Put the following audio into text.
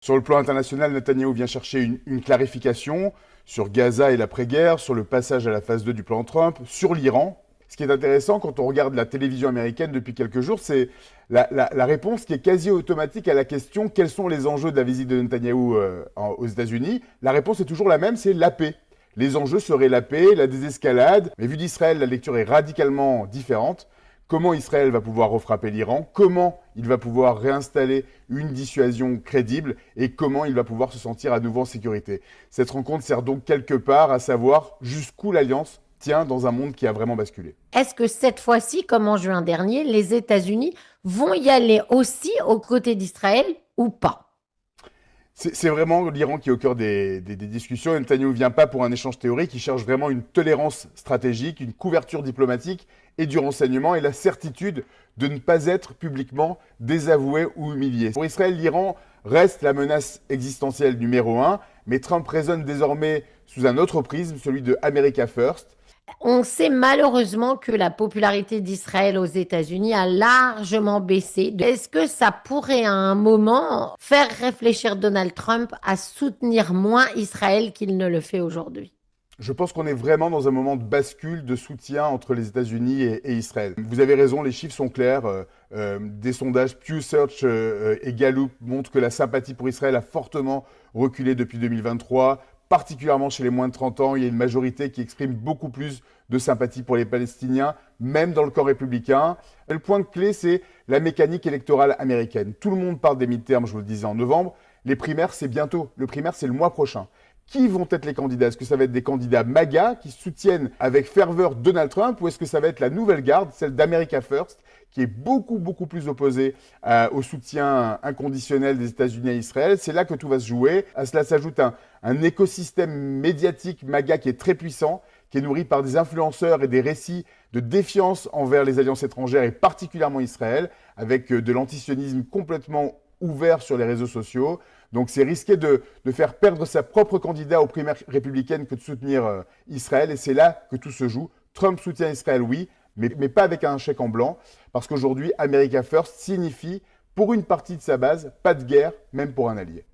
Sur le plan international, Netanyahou vient chercher une clarification sur Gaza et l'après-guerre, sur le passage à la phase 2 du plan Trump, sur l'Iran. Ce qui est intéressant quand on regarde la télévision américaine depuis quelques jours, c'est la réponse qui est quasi automatique à la question quels sont les enjeux de la visite de Netanyahou aux États-Unis. La réponse est toujours la même, c'est la paix. Les enjeux seraient la paix, la désescalade, mais vu d'Israël, la lecture est radicalement différente. Comment Israël va pouvoir refrapper l'Iran, comment il va pouvoir réinstaller une dissuasion crédible et comment il va pouvoir se sentir à nouveau en sécurité. Cette rencontre sert donc quelque part à savoir jusqu'où l'Alliance tient dans un monde qui a vraiment basculé. Est-ce que cette fois-ci, comme en juin dernier, les États-Unis vont y aller aussi aux côtés d'Israël ou pas? C'est vraiment l'Iran qui est au cœur des discussions. Netanyahu ne vient pas pour un échange théorique, il cherche vraiment une tolérance stratégique, une couverture diplomatique et du renseignement et la certitude de ne pas être publiquement désavoué ou humilié. Pour Israël, l'Iran reste la menace existentielle numéro un, mais Trump résonne désormais sous un autre prisme, celui de America First. On sait malheureusement que la popularité d'Israël aux États-Unis a largement baissé. Est-ce que ça pourrait à un moment faire réfléchir Donald Trump à soutenir moins Israël qu'il ne le fait aujourd'hui? Je pense qu'on est vraiment dans un moment de bascule, de soutien entre les États-Unis et Israël. Vous avez raison, les chiffres sont clairs. Des sondages Pew Search et Gallup montrent que la sympathie pour Israël a fortement reculé depuis 2023, particulièrement chez les moins de 30 ans. Il y a une majorité qui exprime beaucoup plus de sympathie pour les Palestiniens, même dans le camp républicain. Et le point de clé, c'est la mécanique électorale américaine. Tout le monde parle des midterms, je vous le disais, en novembre. Les primaires, c'est bientôt. Le primaire, c'est le mois prochain. Qui vont être les candidats? Est-ce que ça va être des candidats MAGA qui soutiennent avec ferveur Donald Trump ou est-ce que ça va être la nouvelle garde, celle d'America First, qui est beaucoup plus opposée au soutien inconditionnel des États-Unis à Israël? C'est là que tout va se jouer. À cela s'ajoute un écosystème médiatique MAGA qui est très puissant, qui est nourri par des influenceurs et des récits de défiance envers les alliances étrangères et particulièrement Israël, avec de l'antisionisme complètement ouvert sur les réseaux sociaux. Donc c'est risqué de faire perdre sa propre candidat aux primaires républicaines que de soutenir Israël. Et c'est là que tout se joue. Trump soutient Israël, oui, mais pas avec un chèque en blanc. Parce qu'aujourd'hui, America First signifie, pour une partie de sa base, pas de guerre, même pour un allié.